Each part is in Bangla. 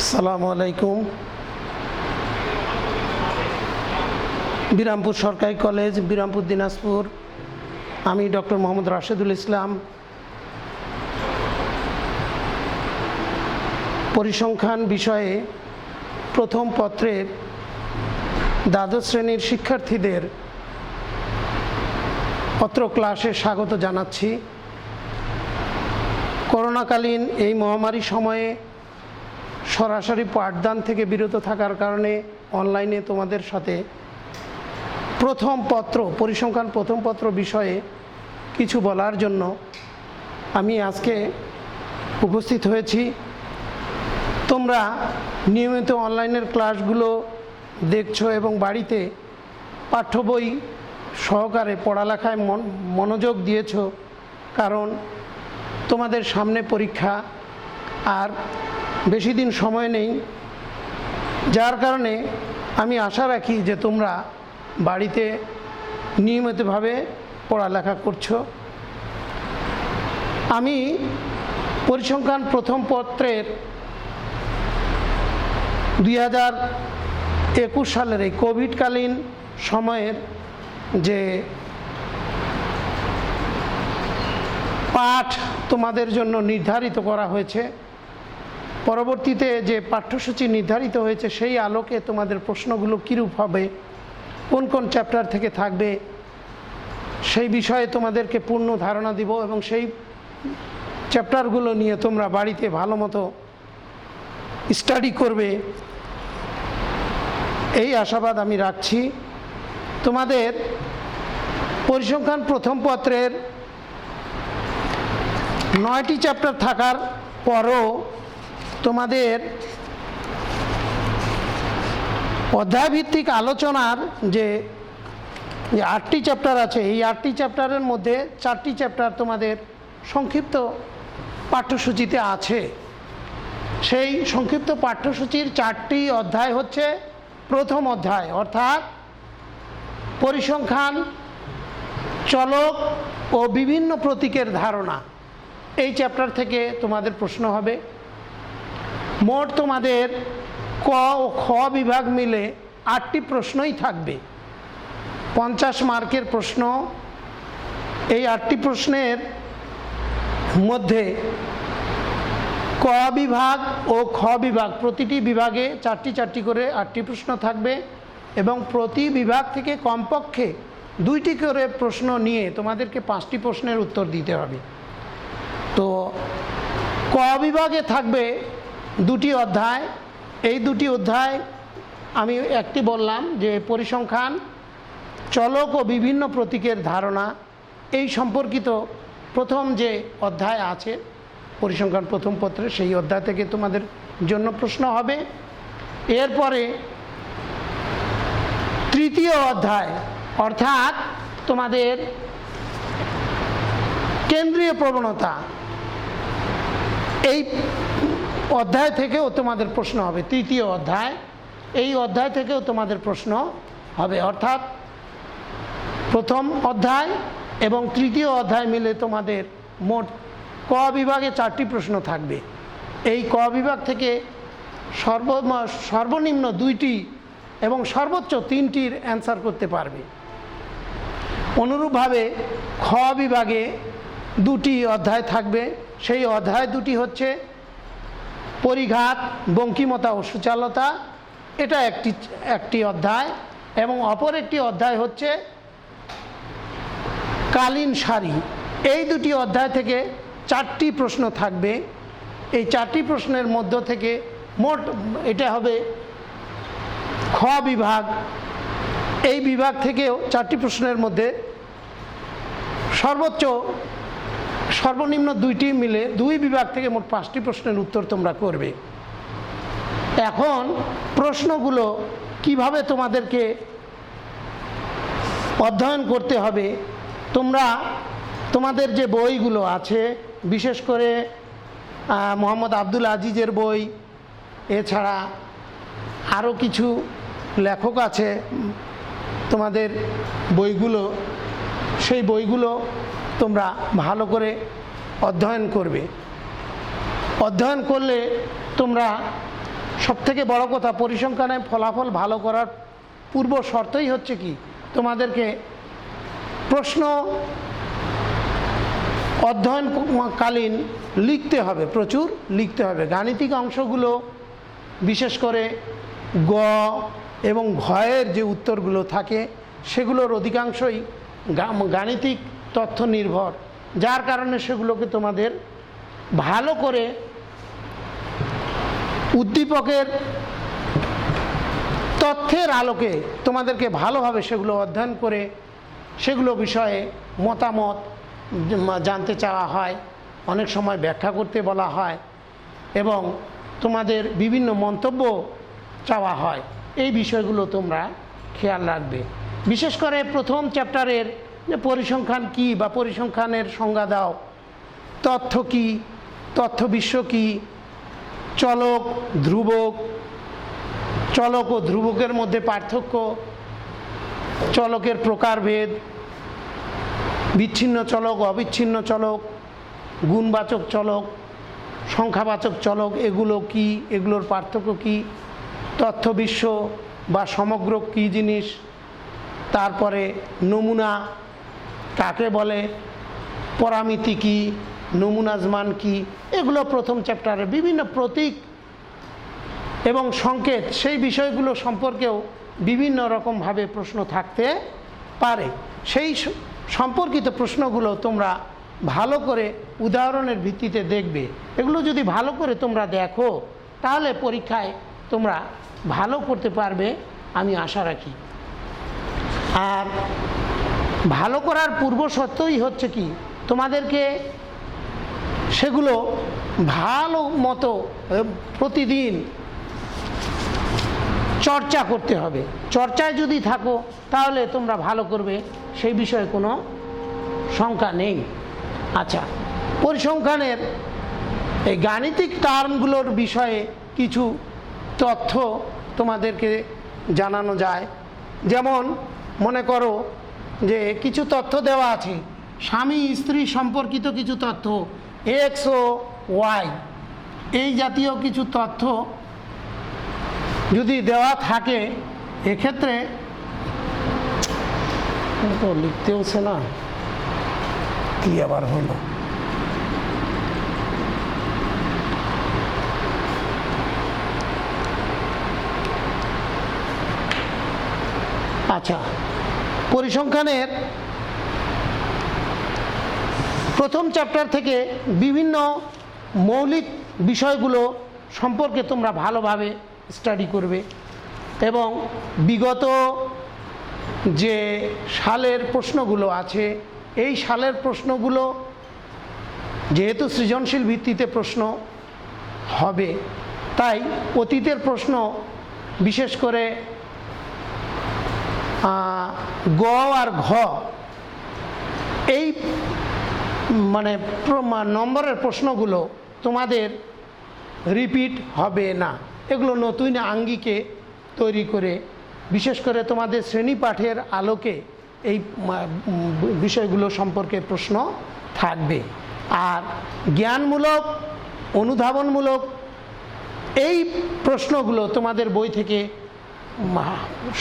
আসসালামু আলাইকুম। বিরামপুর সরকারি কলেজ, বিরামপুর, দিনাজপুর। আমি ডক্টর মোহাম্মদ রাশেদুল ইসলাম। পরিসংখ্যান বিষয়ে প্রথম পত্রের দ্বাদশ শ্রেণীর শিক্ষার্থীদের পত্র ক্লাসে স্বাগত জানাচ্ছি। করোনাকালীন এই মহামারী সময়ে সরাসরি পাঠদান থেকে বিরত থাকার কারণে অনলাইনে তোমাদের সাথে প্রথম পত্র, পরিসংখ্যান প্রথম পত্র বিষয়ে কিছু বলার জন্য আমি আজকে উপস্থিত হয়েছি। তোমরা নিয়মিত অনলাইনের ক্লাসগুলো দেখছো এবং বাড়িতে পাঠ্য বই সহকারে পড়ালেখায় মনোযোগ দিয়েছো, কারণ তোমাদের সামনে পরীক্ষা আর বেশি দিন সময় নেই। যার কারণে আমি আশা রাখি যে তোমরা বাড়িতে নিয়মিতভাবে পড়ালেখা করছো। আমি পরিসংখ্যান প্রথম পত্রের 2021 সালের এই কোভিডকালীন সময়ের যে পাঠ তোমাদের জন্য নির্ধারিত করা হয়েছে, পরবর্তীতে যে পাঠ্যসূচি নির্ধারিত হয়েছে সেই আলোকে তোমাদের প্রশ্নগুলো কীরূপ হবে, কোন কোন চ্যাপ্টার থেকে থাকবে, সেই বিষয়ে তোমাদেরকে পূর্ণ ধারণা দিব এবং সেই চ্যাপ্টারগুলো নিয়ে তোমরা বাড়িতে ভালো মতো স্টাডি করবে, এই আশাবাদ আমি রাখছি। তোমাদের পরিসংখ্যান প্রথম পত্রের 9টি চ্যাপ্টার থাকার পরও তোমাদের অধ্যায়ভিত্তিক আলোচনার যে 8টি চ্যাপ্টার আছে, এই 8টি চ্যাপ্টারের মধ্যে 4টি চ্যাপ্টার তোমাদের সংক্ষিপ্ত পাঠ্যসূচিতে আছে। সেই সংক্ষিপ্ত পাঠ্যসূচির 4টি অধ্যায় হচ্ছে প্রথম অধ্যায়, অর্থাৎ পরিসংখ্যান, চলক ও বিভিন্ন প্রতীকের ধারণা। এই চ্যাপ্টার থেকে তোমাদের প্রশ্ন হবে। মোট তোমাদের ক ও খ বিভাগ মিলে 8টি প্রশ্নই থাকবে, 50 মার্কের প্রশ্ন। এই 8টি প্রশ্নের মধ্যে ক বিভাগ ও খ বিভাগ, প্রতিটি বিভাগে 4টি করে 8টি প্রশ্ন থাকবে এবং প্রতি বিভাগ থেকে কমপক্ষে 2টি করে প্রশ্ন নিয়ে তোমাদেরকে 5টি প্রশ্নের উত্তর দিতে হবে। তো ক বিভাগে থাকবে 2টি অধ্যায়। এই 2টি অধ্যায় আমি একটি বললাম যে পরিসংখ্যান, চলক ও বিভিন্ন প্রতীকের ধারণা, এই সম্পর্কিত প্রথম যে অধ্যায় আছে পরিসংখ্যান প্রথম পত্রে, সেই অধ্যায় থেকে তোমাদের জন্য প্রশ্ন হবে। এরপরে তৃতীয় অধ্যায়, অর্থাৎ তোমাদের কেন্দ্রীয় প্রবণতা, এই অধ্যায় থেকেও তোমাদের প্রশ্ন হবে। তৃতীয় অধ্যায়, এই অধ্যায় থেকেও তোমাদের প্রশ্ন হবে, অর্থাৎ প্রথম অধ্যায় এবং তৃতীয় অধ্যায় মিলে তোমাদের মোট ক বিভাগে 4টি প্রশ্ন থাকবে। এই ক বিভাগ থেকে সর্বনিম্ন 2টি এবং সর্বোচ্চ 3টির অ্যান্সার করতে পারবে। অনুরূপভাবে খ বিভাগে 2টি অধ্যায় থাকবে। সেই অধ্যায় 2টি হচ্ছে পরিঘাত, বঙ্কিমতা ও সূচালতা, এটা একটি অধ্যায়, এবং অপর একটি অধ্যায় হচ্ছে কালীন সারি। এই 2টি অধ্যায় থেকে 4টি প্রশ্ন থাকবে। এই 4টি প্রশ্নের মধ্য থেকে মোট এটা হবে খ বিভাগ। এই বিভাগ থেকেও 4টি প্রশ্নের মধ্যে সর্বনিম্ন 2টি মিলে 2 বিভাগ থেকে মোট 5টি প্রশ্নের উত্তর তোমরা করবে। এখন প্রশ্নগুলো কিভাবে তোমাদেরকে অধ্যয়ন করতে হবে, তোমরা তোমাদের যে বইগুলো আছে, বিশেষ করে মোহাম্মদ আব্দুল আজিজের বই, এছাড়া আরও কিছু লেখক আছে তোমাদের বইগুলো, সেই বইগুলো তোমরা ভালো করে অধ্যয়ন করবে। অধ্যয়ন করলে তোমরা সবথেকে বড় কথা, পরিসংখ্যানে ফলাফল ভালো করার পূর্ব শর্তই হচ্ছে কি, তোমাদেরকে প্রশ্ন অধ্যয়নকালীন লিখতে হবে, প্রচুর লিখতে হবে। গাণিতিক অংশগুলো বিশেষ করে গ এবং ঘয়ের যে উত্তরগুলো থাকে সেগুলোর অধিকাংশই গাণিতিক তথ্য নির্ভর, যার কারণে সেগুলোকে তোমাদের ভালো করে উদ্দীপকের তথ্যের আলোকে তোমাদেরকে ভালোভাবে সেগুলো অধ্যয়ন করে সেগুলো বিষয়ে মতামত জানতে চাওয়া হয়, অনেক সময় ব্যাখ্যা করতে বলা হয় এবং তোমাদের বিভিন্ন মন্তব্য চাওয়া হয়। এই বিষয়গুলো তোমরা খেয়াল রাখবে। বিশেষ করে প্রথম চ্যাপ্টারের যে পরিসংখ্যান কী বা পরিসংখ্যানের সংজ্ঞা দাও, তথ্য কী, তথ্য বিশ্ব কী, চলক, ধ্রুবক, চলক ও ধ্রুবকের মধ্যে পার্থক্য, চলকের প্রকারভেদ, বিচ্ছিন্ন চলক, অবিচ্ছিন্ন চলক, গুণবাচক চলক, সংখ্যাবাচক চলক, এগুলো কি, এগুলোর পার্থক্য কি, তথ্য বিশ্ব বা সমগ্র কি জিনিস, তারপরে নমুনা কাকে বলে, পরামিতি কি, নমুনাজ মান কি, এগুলো প্রথম চ্যাপ্টারে বিভিন্ন প্রতীক এবং সংকেত সেই বিষয়গুলো সম্পর্কেও বিভিন্ন রকমভাবে প্রশ্ন থাকতে পারে। সেই সম্পর্কিত প্রশ্নগুলো তোমরা ভালো করে উদাহরণের ভিত্তিতে দেখবে। এগুলো যদি ভালো করে তোমরা দেখো তাহলে পরীক্ষায় তোমরা ভালো করতে পারবে, আমি আশা রাখি। আর ভালো করার পূর্ব শর্তই হচ্ছে কি, তোমাদেরকে সেগুলো ভালো মতো প্রতিদিন চর্চা করতে হবে। চর্চায় যদি থাকো তাহলে তোমরা ভালো করবে, সেই বিষয়ে কোনো শঙ্কা নেই। আচ্ছা, পরিসংখ্যানের এই গাণিতিক টার্মগুলোর বিষয়ে কিছু তথ্য তোমাদেরকে জানানো যায়। যেমন মনে করো যে কিছু তথ্য দেওয়া আছে, স্বামী স্ত্রী সম্পর্কিত কিছু তথ্য, এক্স ও ওয়াই, এই জাতীয় কিছু তথ্য যদি দেওয়া থাকে, এক্ষেত্রে তো লিখতে হচ্ছে না, কি আবার হলো, আচ্ছা, পরিসংখ্যানের প্রথম চ্যাপ্টার থেকে বিভিন্ন মৌলিক বিষয়গুলো সম্পর্কে তোমরা ভালোভাবে স্টাডি করবে এবং বিগত যে সালের প্রশ্নগুলো আছে এই সালের প্রশ্নগুলো যেহেতু সৃজনশীল ভিত্তিতে প্রশ্ন হবে, তাই অতীতের প্রশ্ন বিশেষ করে গ আর ঘ এই মানে নম্বরের প্রশ্নগুলো তোমাদের রিপিট হবে না। এগুলো নতুন আঙ্গিকে তৈরি করে বিশেষ করে তোমাদের শ্রেণী পাঠের আলোকে এই বিষয়গুলো সম্পর্কে প্রশ্ন থাকবে। আর জ্ঞানমূলক, অনুধাবনমূলক এই প্রশ্নগুলো তোমাদের বই থেকে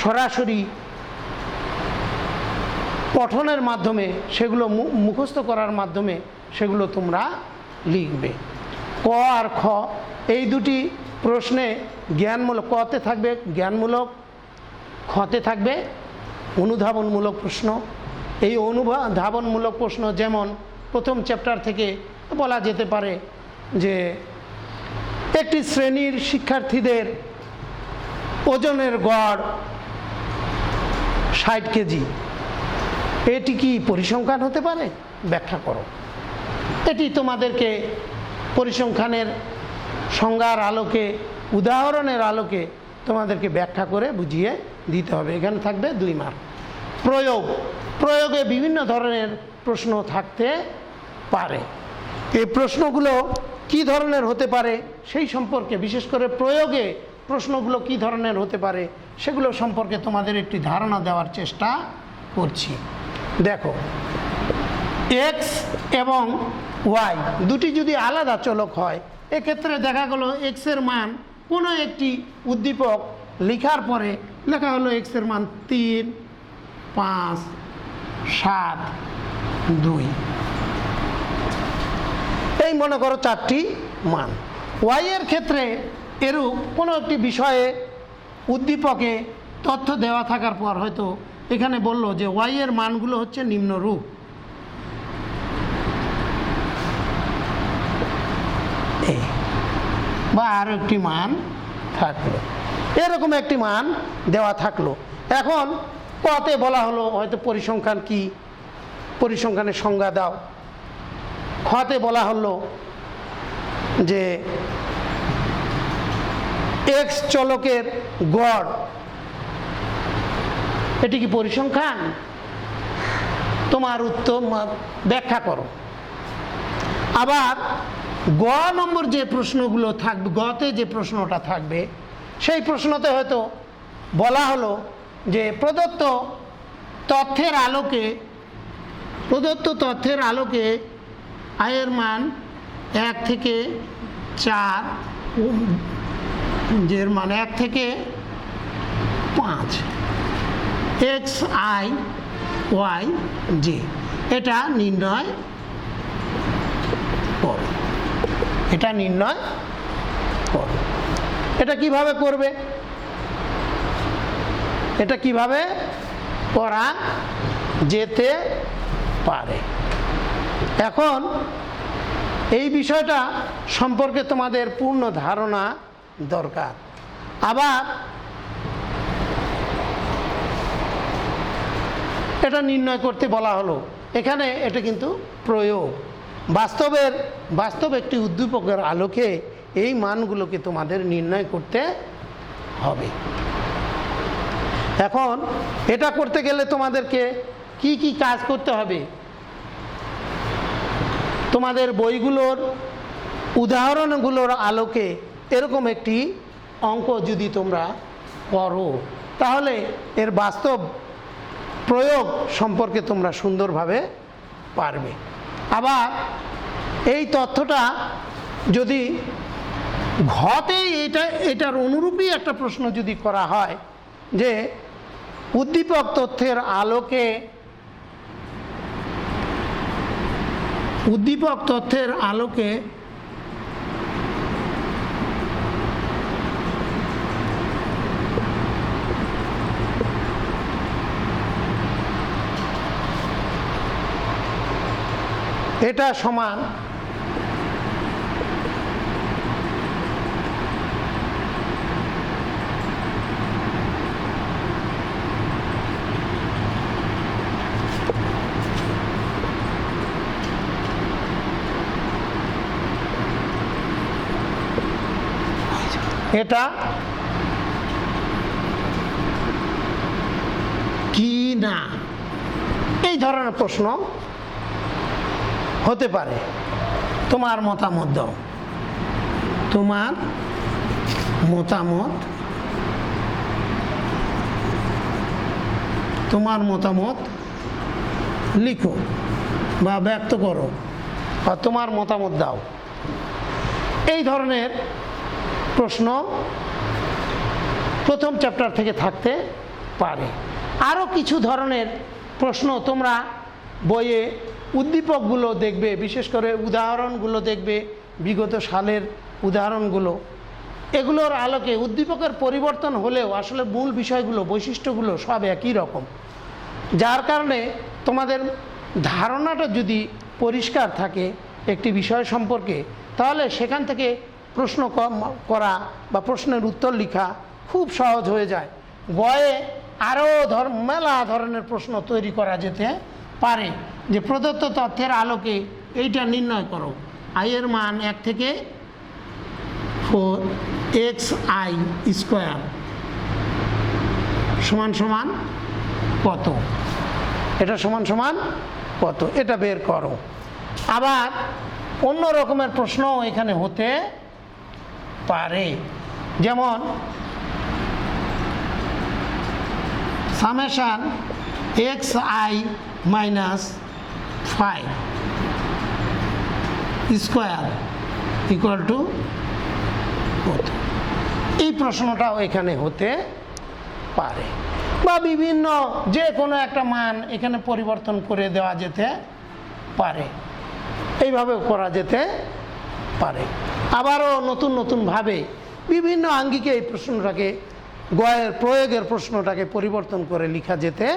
সরাসরি পঠনের মাধ্যমে, সেগুলো মুখস্থ করার মাধ্যমে সেগুলো তোমরা লিখবে। ক আর খ এই দুটি প্রশ্নে জ্ঞানমূলক, কতে থাকবে জ্ঞানমূলক, খতে থাকবে অনুধাবনমূলক প্রশ্ন। এই অনুধাবনমূলক প্রশ্ন যেমন প্রথম চ্যাপ্টার থেকে বলা যেতে পারে যে একটি শ্রেণীর শিক্ষার্থীদের ওজনের গড় 60 কেজি, এটি কি পরিসংখ্যান হতে পারে? ব্যাখ্যা করো। এটি তোমাদেরকে পরিসংখ্যানের সংজ্ঞার আলোকে, উদাহরণের আলোকে তোমাদেরকে ব্যাখ্যা করে বুঝিয়ে দিতে হবে। এখানে থাকবে 2 মার্ক। প্রয়োগে বিভিন্ন ধরনের প্রশ্ন থাকতে পারে। এই প্রশ্নগুলো কি ধরনের হতে পারে সেই সম্পর্কে, বিশেষ করে প্রয়োগে প্রশ্নগুলো কি ধরনের হতে পারে সেগুলো সম্পর্কে তোমাদের একটি ধারণা দেওয়ার চেষ্টা করছি। দেখো, এক্স এবং ওয়াই দুটি যদি আলাদা চলক হয়, এক্ষেত্রে দেখা গেল এক্সের মান কোনো একটি উদ্দীপক লেখার পরে লেখা হলো এক্সের মান 3, 5, 7, 2, এই মনে করো 4টি মান। ওয়াই এর ক্ষেত্রে এরূপ কোনো একটি বিষয়ে উদ্দীপকে তথ্য দেওয়া থাকার পর হয়তো এখানে বললো যে ওয়াই এর মানগুলো হচ্ছে নিম্নরূপ, বা আরও একটি মান থাকলো, এরকম একটি মান দেওয়া থাকলো। এখন কতে বলা হলো হয়তো পরিসংখ্যান কি, পরিসংখ্যানের সংজ্ঞা দাও। খতে বলা হলো যে এক্স চলকের গড়, এটি কি পরিসংখ্যান? তোমার উত্তর ব্যাখ্যা করো। আবার গ নম্বর যে প্রশ্নগুলো থাকবে, গতে যে প্রশ্নটা থাকবে সেই প্রশ্নতে হয়তো বলা হলো যে প্রদত্ত তথ্যের আলোকে আয়ের মান 1 থেকে 4, যের মান 1 থেকে 5, এক্স আই ওয়াই জে, এটা নির্ণয় করো। এটা নির্ণয় করো। এটা কিভাবে করবে? এটা কিভাবে করা যেতে পারে? এখন এই বিষয়টা সম্পর্কে তোমাদের পূর্ণ ধারণা দরকার। আবার এটা নির্ণয় করতে বলা হলো, এখানে এটা কিন্তু প্রয়োগ, বাস্তব একটি উদ্দীপকের আলোকে এই মানগুলোকে তোমাদের নির্ণয় করতে হবে। এখন এটা করতে গেলে তোমাদেরকে কি কি কাজ করতে হবে? তোমাদের বইগুলোর উদাহরণগুলোর আলোকে এরকম একটি অঙ্ক যদি তোমরা করো তাহলে এর বাস্তব প্রয়োগ সম্পর্কে তোমরা সুন্দরভাবে পারবে। আবার এই তথ্যটা যদি ঘতেই এটার অনুরূপই একটা প্রশ্ন যদি করা হয় যে উদ্দীপক তথ্যের আলোকে এটা সমান এটা কি না, এই ধরনের প্রশ্ন হতে পারে। তোমার মতামত দাও, তোমার মতামত লিখো বা ব্যক্ত করো বা তোমার মতামত দাও। এই ধরনের প্রশ্ন প্রথম চ্যাপ্টার থেকে থাকতে পারে। আরও কিছু ধরনের প্রশ্ন তোমরা বইয়ে উদ্দীপকগুলো দেখবে, বিশেষ করে উদাহরণগুলো দেখবে, বিগত সালের উদাহরণগুলো, এগুলোর আলোকে উদ্দীপকের পরিবর্তন হলেও আসলে মূল বিষয়গুলো, বৈশিষ্ট্যগুলো সব একই রকম, যার কারণে তোমাদের ধারণাটা যদি পরিষ্কার থাকে একটি বিষয় সম্পর্কে তাহলে সেখান থেকে প্রশ্ন করা বা প্রশ্নের উত্তর লেখা খুব সহজ হয়ে যায়। গয়ে আরও মেলা ধরনের প্রশ্ন তৈরি করা যেতে পারে যে প্রদত্ত তথ্যের আলোকে এইটা নির্ণয় করো, আয়ের মান 1 থেকে 4 এক্স আই স্কোয়ার সমান সমান কত, এটা সমান সমান কত, এটা বের করো। আবার অন্য রকমের প্রশ্ন এখানে হতে পারে, যেমন summation x I minus 5 square equal to কত, এই প্রশ্নটাও এখানে হতে পারে, বা বিভিন্ন যে কোনো একটা মান এখানে পরিবর্তন করে দেওয়া যেতে পারে, এইভাবেও করা যেতে পারে। আবারও নতুন নতুনভাবে বিভিন্ন আঙ্গিকে এই প্রশ্নটাকে গয়ের প্রয়োগের প্রশ্নটাকে পরিবর্তন করে লেখা যেতে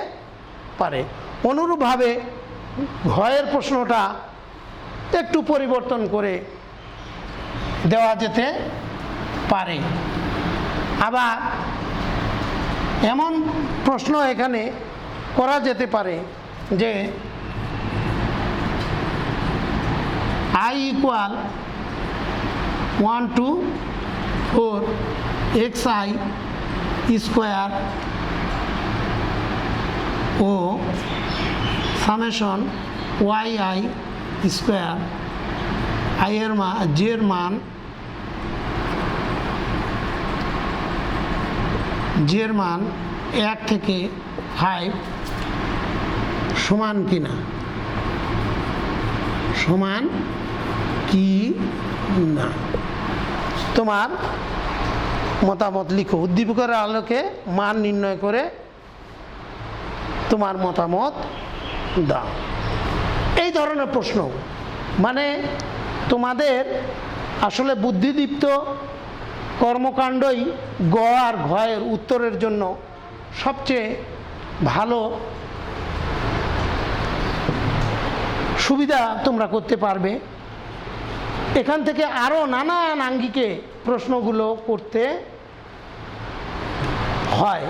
পারে। অনুরূপভাবে ঘয়ের প্রশ্নটা একটু পরিবর্তন করে দেওয়া যেতে পারে। আবার এমন প্রশ্ন এখানে করা যেতে পারে যে I equal 1 to 4 xi square ও সামেশন yi স্কোয়ার i এর মান j এর মান এর মান 1 থেকে 5 সমান কিনা, সমান কি না। তোমার মতামত লিখো, উদ্দীপকের আলোকে মান নির্ণয় করে তোমার মতামত দাও। এই ধরনের প্রশ্ন মানে তোমাদের আসলে বুদ্ধিদীপ্ত কর্মকাণ্ডই গ আর ঘয়ের উত্তরের জন্য সবচেয়ে ভালো সুবিধা তোমরা করতে পারবে। এখান থেকে আরও নানান আঙ্গিকে প্রশ্নগুলো করতে হয়।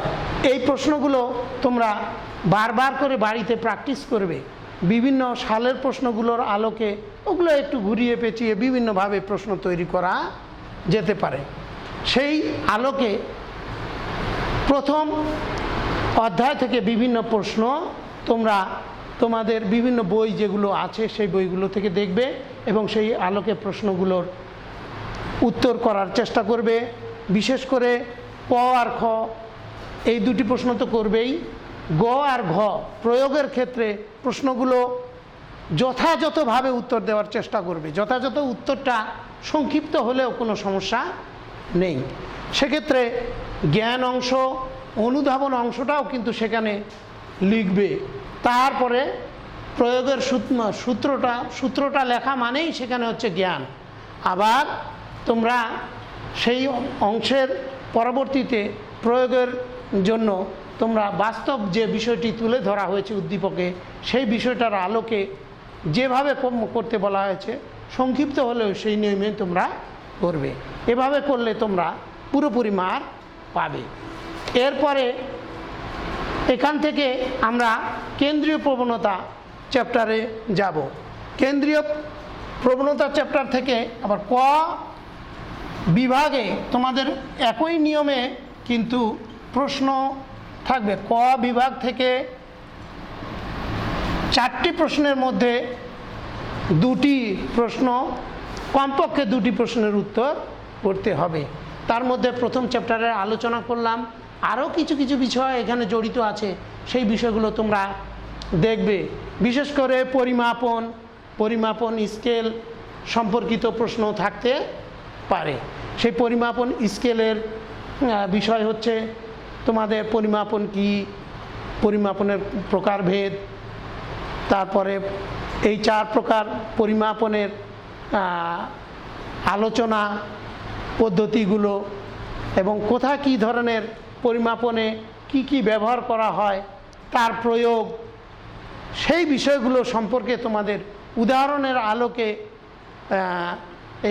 এই প্রশ্নগুলো তোমরা বারবার করে বাড়িতে প্র্যাকটিস করবে। বিভিন্ন সালের প্রশ্নগুলোর আলোকে ওগুলো একটু ঘুরিয়ে পেঁচিয়ে বিভিন্নভাবে প্রশ্ন তৈরি করা যেতে পারে। সেই আলোকে প্রথম অধ্যায় থেকে বিভিন্ন প্রশ্ন তোমরা তোমাদের বিভিন্ন বই যেগুলো আছে সেই বইগুলো থেকে দেখবে এবং সেই আলোকে প্রশ্নগুলোর উত্তর করার চেষ্টা করবে। বিশেষ করে ক আর খ এই দুটি প্রশ্ন তো করবেই। গ আর ঘ প্রয়োগের ক্ষেত্রে প্রশ্নগুলো যথাযথভাবে উত্তর দেওয়ার চেষ্টা করবে। যথাযথ উত্তরটা সংক্ষিপ্ত হলেও কোনো সমস্যা নেই। সেক্ষেত্রে জ্ঞান অংশ, অনুধাবন অংশটাও কিন্তু সেখানে লিখবে। তারপরে প্রয়োগের সূত্রটা লেখা মানেই সেখানে হচ্ছে জ্ঞান। আবার তোমরা সেই অংশের পরবর্তীতে প্রয়োগের জন্য তোমরা বাস্তব যে বিষয়টি তুলে ধরা হয়েছে উদ্দীপকে সেই বিষয়টার আলোকে যেভাবে করতে বলা হয়েছে সংক্ষিপ্ত হলেও সেই নিয়মে তোমরা করবে। এভাবে করলে তোমরা পুরোপুরি মার্ক পাবে। এরপরে এখান থেকে আমরা কেন্দ্রীয় প্রবণতা চ্যাপ্টারে যাব। কেন্দ্রীয় প্রবণতা চ্যাপ্টার থেকে আবার ক বিভাগে তোমাদের একই নিয়মে কিন্তু প্রশ্ন থাকবে। ক বিভাগ থেকে 4টি প্রশ্নের মধ্যে 2টি প্রশ্ন, কমপক্ষে 2টি প্রশ্নের উত্তর করতে হবে। তার মধ্যে প্রথম চ্যাপ্টারে আলোচনা করলাম, আরও কিছু কিছু বিষয় এখানে জড়িত আছে, সেই বিষয়গুলো তোমরা দেখবে। বিশেষ করে পরিমাপন স্কেল সম্পর্কিত প্রশ্ন থাকতে পারে। সেই পরিমাপন স্কেলের বিষয় হচ্ছে তোমাদের পরিমাপন কি, পরিমাপনের প্রকারভেদ, তারপরে এই 4 প্রকার পরিমাপনের আলোচনা পদ্ধতিগুলো এবং কোথায় কী ধরনের পরিমাপনে কি কি ব্যবহার করা হয় তার প্রয়োগ, সেই বিষয়গুলো সম্পর্কে তোমাদের উদাহরণের আলোকে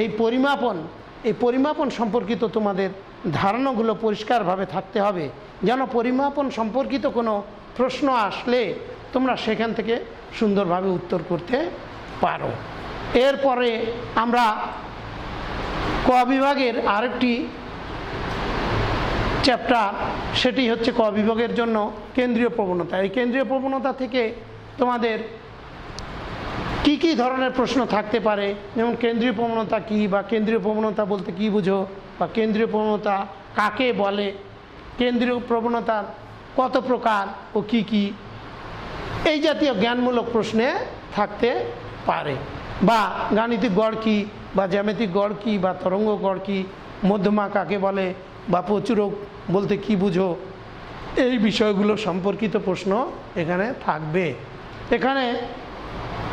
এই পরিমাপন সম্পর্কিত তোমাদের ধারণাগুলো পরিষ্কারভাবে থাকতে হবে, যেন পরিমাপন সম্পর্কিত কোনো প্রশ্ন আসলে তোমরা সেখান থেকে সুন্দরভাবে উত্তর করতে পারো। এরপরে আমরা ক বিভাগের আরেকটি চ্যাপ্টার, সেটি হচ্ছে ক বিভাগের জন্য কেন্দ্রীয় প্রবণতা। এই কেন্দ্রীয় প্রবণতা থেকে তোমাদের কি কি ধরনের প্রশ্ন থাকতে পারে, যেমন কেন্দ্রীয় প্রবণতা কি, বা কেন্দ্রীয় প্রবণতা বলতে কি বুঝো, বা কেন্দ্রীয় প্রবণতা কাকে বলে, কেন্দ্রীয় প্রবণতার কত প্রকার ও কি কি, এই জাতীয় জ্ঞানমূলক প্রশ্নে থাকতে পারে। বা গাণিতিক গড় কি, বা জ্যামিতিক গড় কি, বা তরঙ্গ গড় কি, মধ্যমা কাকে বলে বা প্রচুরক বলতে কি বুঝো, এই বিষয়গুলো সম্পর্কিত প্রশ্ন এখানে থাকবে। এখানে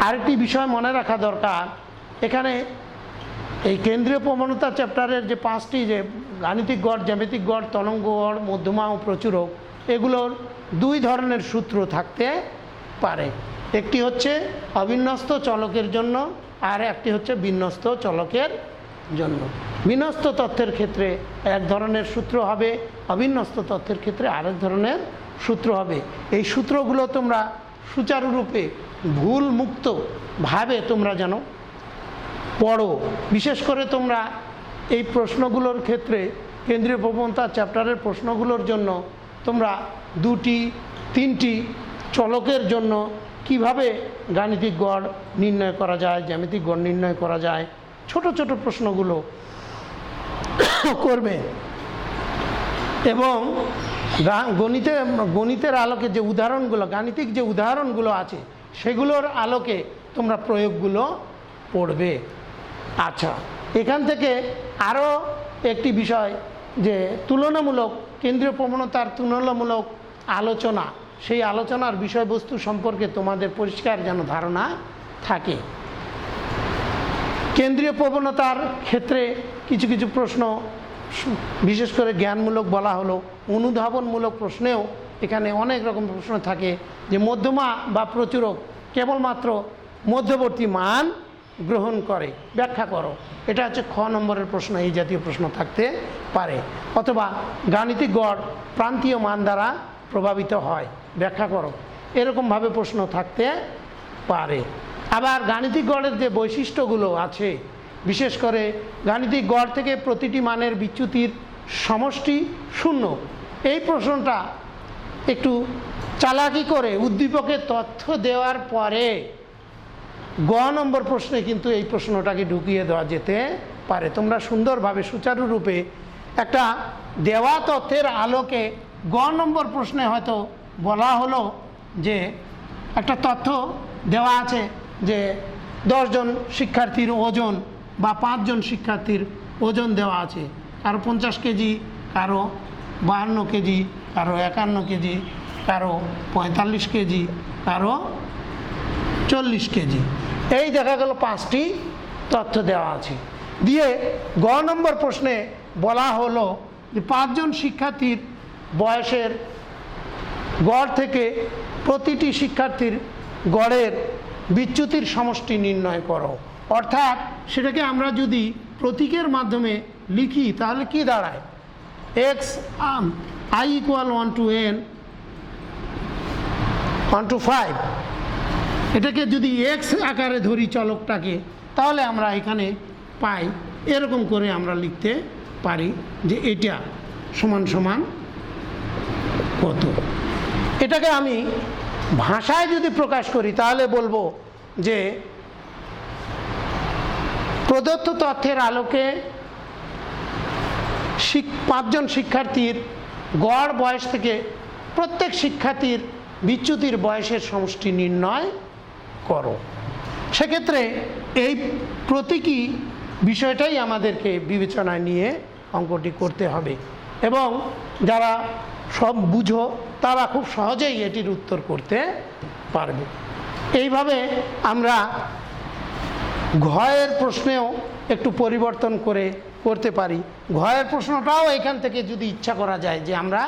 আরেকটি বিষয় মনে রাখা দরকার, এখানে এই কেন্দ্রীয় প্রবণতা চ্যাপ্টারের যে 5টি যে গাণিতিক গড়, জ্যামিতিক গড়, তরঙ্গ গড়, মধ্যমা ও প্রচুরক, এগুলোর 2 ধরনের সূত্র থাকতে পারে। একটি হচ্ছে অবিন্যস্ত চলকের জন্য, আর একটি হচ্ছে বিন্যস্ত চলকের জন্য। বিন্যস্ত তথ্যের ক্ষেত্রে এক ধরনের সূত্র হবে, অবিন্যস্ত তথ্যের ক্ষেত্রে আরেক ধরনের সূত্র হবে। এই সূত্রগুলো তোমরা সুচারুরূপে ভুল মুক্তভাবে তোমরা যেন পড়ো। বিশেষ করে তোমরা এই প্রশ্নগুলোর ক্ষেত্রে কেন্দ্রীয় প্রবণতা চ্যাপ্টারের প্রশ্নগুলোর জন্য তোমরা 2টি 3টি চলকের জন্য কিভাবে গাণিতিক গড় নির্ণয় করা যায়, জ্যামিতিক গড় নির্ণয় করা যায়, ছোট ছোট প্রশ্নগুলো করবে। এবং গণিতের আলোকে যে উদাহরণগুলো, গাণিতিক যে উদাহরণগুলো আছে সেগুলোর আলোকে তোমরা প্রয়োগগুলো পড়বে। আচ্ছা, এখান থেকে আরও একটি বিষয় যে তুলনামূলক কেন্দ্রীয় প্রবণতার তুলনামূলক আলোচনা, সেই আলোচনার বিষয়বস্তু সম্পর্কে তোমাদের পরিষ্কার যেন ধারণা থাকে। কেন্দ্রীয় প্রবণতার ক্ষেত্রে কিছু কিছু প্রশ্ন বিশেষ করে জ্ঞানমূলক বলা হলো, অনুধাবনমূলক প্রশ্নেও এখানে অনেক রকম প্রশ্ন থাকে যে মধ্যমা বা প্রচুরক কেবলমাত্র মধ্যবর্তী মান গ্রহণ করে, ব্যাখ্যা করো। এটা হচ্ছে খ নম্বরের প্রশ্ন, এই জাতীয় প্রশ্ন থাকতে পারে। অথবা গাণিতিক গড় প্রান্তীয় মান দ্বারা প্রভাবিত হয়, ব্যাখ্যা করো, এরকমভাবে প্রশ্ন থাকতে পারে। আবার গাণিতিক গড়ের যে বৈশিষ্ট্যগুলো আছে, বিশেষ করে গাণিতিক গড় থেকে প্রতিটি মানের বিচ্যুতির সমষ্টি 0, এই প্রশ্নটা একটু চালাকি করে উদ্দীপকের তথ্য দেওয়ার পরে গ নম্বর প্রশ্নে কিন্তু এই প্রশ্নটাকে ঢুকিয়ে দেওয়া যেতে পারে। তোমরা সুন্দরভাবে সুচারুরূপে একটা দেওয়া তথ্যের আলোকে গ নম্বর প্রশ্নে হয়তো বলা হলো যে একটা তথ্য দেওয়া আছে যে 10 জন শিক্ষার্থীর ওজন বা 5 জন শিক্ষার্থীর ওজন দেওয়া আছে, কারো 50 কেজি, কারো 52 কেজি, কারো 51 কেজি, কারো 45 কেজি, কারো 40 কেজি। এই দেখা গেল 5টি তথ্য দেওয়া আছে। দিয়ে গ নম্বর প্রশ্নে বলা হলো যে 5 জন শিক্ষার্থীর বয়সের গড় থেকে প্রতিটি শিক্ষার্থীর গড়ের বিচ্যুতির সমষ্টি নির্ণয় করো। অর্থাৎ সেটাকে আমরা যদি প্রতীকের মাধ্যমে লিখি তাহলে কি দাঁড়ায়, x i = 1 to n 1 to 5, এটাকে যদি এক্স আকারে ধরি চলকটাকে, তাহলে আমরা এখানে পাই এরকম করে আমরা লিখতে পারি যে এটা সমান সমান কত। এটাকে আমি ভাষায় যদি প্রকাশ করি তাহলে বলবো যে প্রদত্ত তথ্যের আলোকে 5 জন শিক্ষার্থীর গড় বয়স থেকে প্রত্যেক শিক্ষার্থীর বিচ্যুতির বয়সের সমষ্টি নির্ণয় করো। সেক্ষেত্রে এই প্রতীকী বিষয়টাই আমাদেরকে বিবেচনায় নিয়ে অঙ্কটি করতে হবে, এবং যারা সব বুঝো তারা খুব সহজেই এটির উত্তর করতে পারবে। এইভাবে আমরা ঘয়ের প্রশ্নেও একটু পরিবর্তন করে করতে পারি। ঘয়ের প্রশ্নটাও এখান থেকে যদি ইচ্ছা করা যায় যে আমরা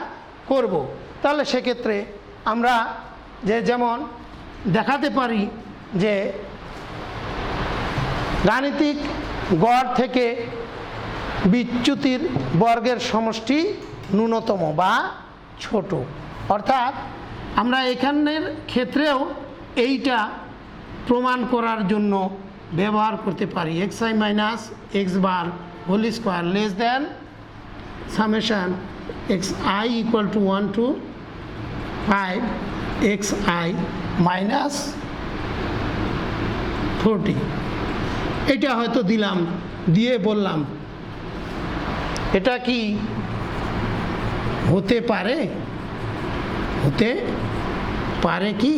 করব, তাহলে সেক্ষেত্রে আমরা যেমন দেখাতে পারি যে গাণিতিক গড় থেকে বিচ্যুতির বর্গের সমষ্টি ন্যূনতম বা ছোট। অর্থাৎ আমরা এখানের ক্ষেত্রেও এইটা প্রমাণ করার জন্য ব্যবহার করতে পারি xi - x bar whole square less than summation xi = 1 to 5 xi - 40। এটা হয়তো দিলাম, দিয়ে বললাম এটা কি হতে পারে, হতে পারে কি,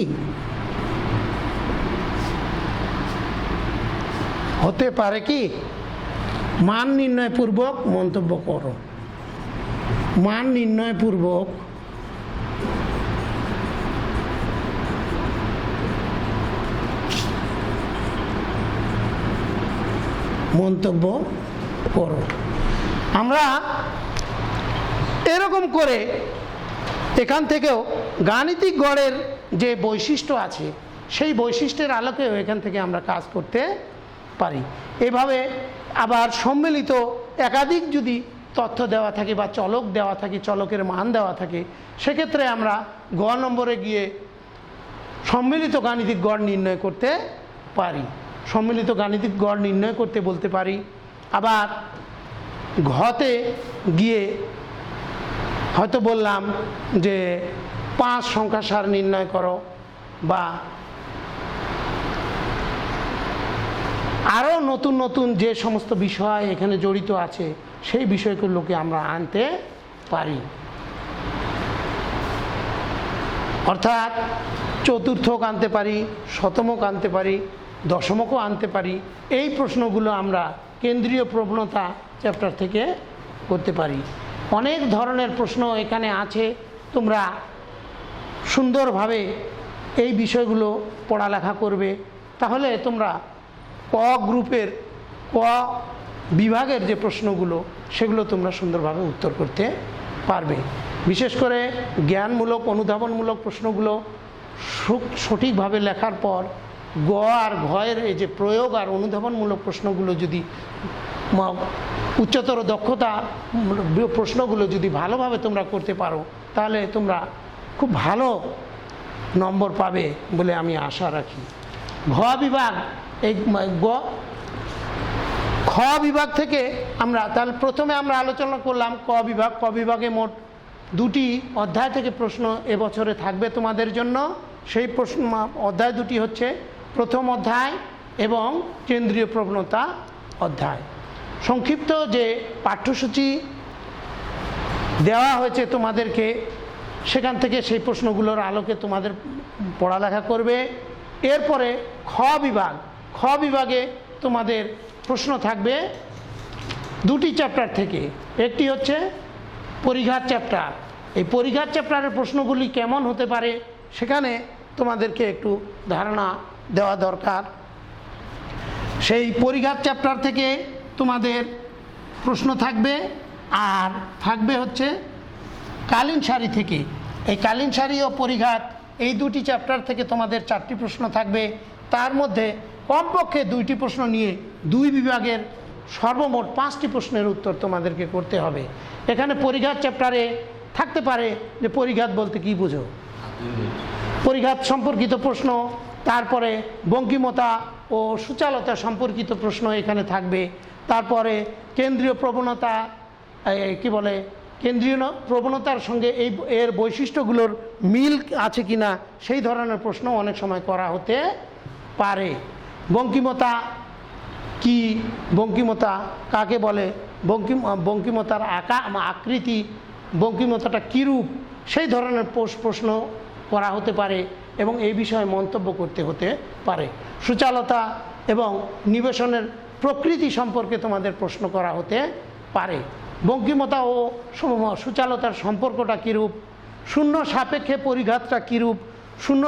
হতে পারে কি মান নির্ণয় পূর্বক মন্তব্য করো। মান নির্ণয় পূর্বক মন্তব্য করো। আমরা এরকম করে এখান থেকেও গাণিতিক গড়ের যে বৈশিষ্ট্য আছে সেই বৈশিষ্ট্যের আলোকেও এখান থেকে আমরা কাজ করতে পারি। এভাবে আবার সম্মিলিত একাধিক যদি তথ্য দেওয়া থাকে বা চলক দেওয়া থাকে, চলকের মান দেওয়া থাকে, সেক্ষেত্রে আমরা গ নম্বরে গিয়ে সম্মিলিত গাণিতিক গড় নির্ণয় করতে পারি। সম্মিলিত গাণিতিক গড় নির্ণয় করতে বলতে পারি। আবার ঘতে গিয়ে হয়তো বললাম যে 5 সংখ্যা সার নির্ণয় করো, বা আরও নতুন নতুন যে সমস্ত বিষয় এখানে জড়িত আছে সেই বিষয়গুলোকে আমরা আনতে পারি। অর্থাৎ চতুর্থক আনতে পারি, শতমক আনতে পারি, দশমকও আনতে পারি। এই প্রশ্নগুলো আমরা কেন্দ্রীয় প্রবণতা চ্যাপ্টার থেকে করতে পারি। অনেক ধরনের প্রশ্ন এখানে আছে, তোমরা সুন্দরভাবে এই বিষয়গুলো পড়ালেখা করবে, তাহলে তোমরা ক গ্রুপের ক বিভাগের যে প্রশ্নগুলো সেগুলো তোমরা সুন্দরভাবে উত্তর করতে পারবে। বিশেষ করে জ্ঞানমূলক অনুধাবনমূলক প্রশ্নগুলো সঠিকভাবে লেখার পর গ আর ঘয়ের এই যে প্রয়োগ আর অনুধাবনমূলক প্রশ্নগুলো যদি উচ্চতর দক্ষতা প্রশ্নগুলো যদি ভালোভাবে তোমরা করতে পারো, তাহলে তোমরা খুব ভালো নম্বর পাবে বলে আমি আশা রাখি। ঘ বিভাগ, এই খ বিভাগ থেকে আমরা তাহলে প্রথমে আমরা আলোচনা করলাম ক বিভাগ। ক বিভাগে মোট 2টি অধ্যায় থেকে প্রশ্ন এবছরে থাকবে তোমাদের জন্য। সেই প্রশ্ন অধ্যায় 2টি হচ্ছে প্রথম অধ্যায় এবং কেন্দ্রীয় প্রবণতা অধ্যায়। সংক্ষিপ্ত যে পাঠ্যসূচি দেওয়া হয়েছে তোমাদেরকে, সেখান থেকে সেই প্রশ্নগুলোর আলোকে তোমাদের পড়ালেখা করবে। এরপরে খ বিভাগ, খ বিভাগে তোমাদের প্রশ্ন থাকবে 2টি চ্যাপ্টার থেকে। একটি হচ্ছে পরিঘাত চ্যাপ্টার। এই পরিঘাত চ্যাপ্টারের প্রশ্নগুলি কেমন হতে পারে সেখানে তোমাদেরকে একটু ধারণা দেওয়া দরকার। সেই পরিঘাত চ্যাপ্টার থেকে তোমাদের প্রশ্ন থাকবে। আর থাকবে হচ্ছে কালীন সারি থেকে। এই কালীন সারি ও পরিঘাত এই 2টি চ্যাপ্টার থেকে তোমাদের 4টি প্রশ্ন থাকবে। তার মধ্যে কমপক্ষে 2টি প্রশ্ন নিয়ে 2 বিভাগের সর্বমোট 5টি প্রশ্নের উত্তর তোমাদেরকে করতে হবে। এখানে পরিঘাত চ্যাপ্টারে থাকতে পারে যে পরিঘাত বলতে কি বুঝো, পরিঘাত সম্পর্কিত প্রশ্ন, তারপরে বঙ্কিমতা ও সূচালতা সম্পর্কিত প্রশ্ন এখানে থাকবে। তারপরে কেন্দ্রীয় প্রবণতা, কি বলে, কেন্দ্রীয় প্রবণতার সঙ্গে এর বৈশিষ্ট্যগুলোর মিল আছে কিনা সেই ধরনের প্রশ্ন অনেক সময় করা হতে পারে। বঙ্কিমতা কি, বঙ্কিমতা কাকে বলে, বঙ্কিমতার আকৃতি, বঙ্কিমতাটা কীরূপ, সেই ধরনের প্রশ্ন করা হতে পারে এবং এই বিষয়ে মন্তব্য করতে হতে পারে। সূচালতা এবং নিবেশনের প্রকৃতি সম্পর্কে তোমাদের প্রশ্ন করা হতে পারে। বঙ্কিমতা ও সূচালতার সম্পর্কটা কীরূপ, শূন্য সাপেক্ষে পরিঘাতটা কীরূপ, শূন্য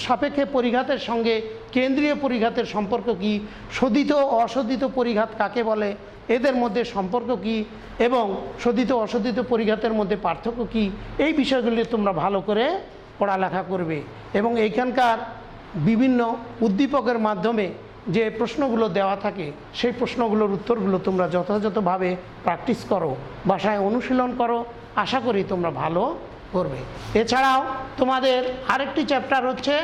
সাপেক্ষে পরিঘাতের সঙ্গে কেন্দ্রীয় পরিঘাতের সম্পর্ক কি, শোধিত ও অশোধিত পরিঘাত কাকে বলে, এদের মধ্যে সম্পর্ক কি এবং শোধিত অশোধিত পরিঘাতের মধ্যে পার্থক্য কি, এই বিষয়গুলি তোমরা ভালো করে পড়ালেখা করবে। এবং এইখানকার বিভিন্ন উদ্দীপকের মাধ্যমে যে প্রশ্নগুলো দেওয়া থাকে সেই প্রশ্নগুলোর উত্তরগুলো তোমরা যথাযথভাবে প্র্যাকটিস করো, বাসায় অনুশীলন করো, আশা করি তোমরা ভালো করবে। এছাড়াও তোমাদের আরেকটি চ্যাপ্টার হচ্ছে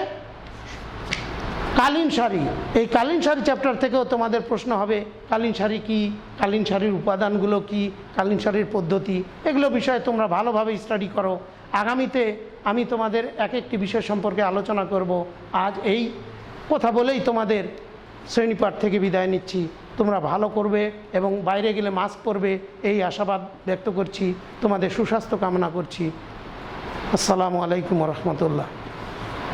কালীন সারি। এই কালীন সারি চ্যাপ্টার থেকেও তোমাদের প্রশ্ন হবে কালীন সারি কি, কালীন সারির উপাদানগুলো কি, কালীন সারির পদ্ধতি, এগুলো বিষয়ে তোমরা ভালোভাবে স্টাডি করো। আগামীতে আমি তোমাদের এক একটি বিষয় সম্পর্কে আলোচনা করব। আজ এই কথা বলেই তোমাদের শ্রেণীপাঠ থেকে বিদায় নিচ্ছি। তোমরা ভালো করবে এবং বাইরে গেলে মাস্ক পরবে এই আশাবাদ ব্যক্ত করছি। তোমাদের সুস্বাস্থ্য কামনা করছি। আসসালামু আলাইকুম রহমতুল্লাহ।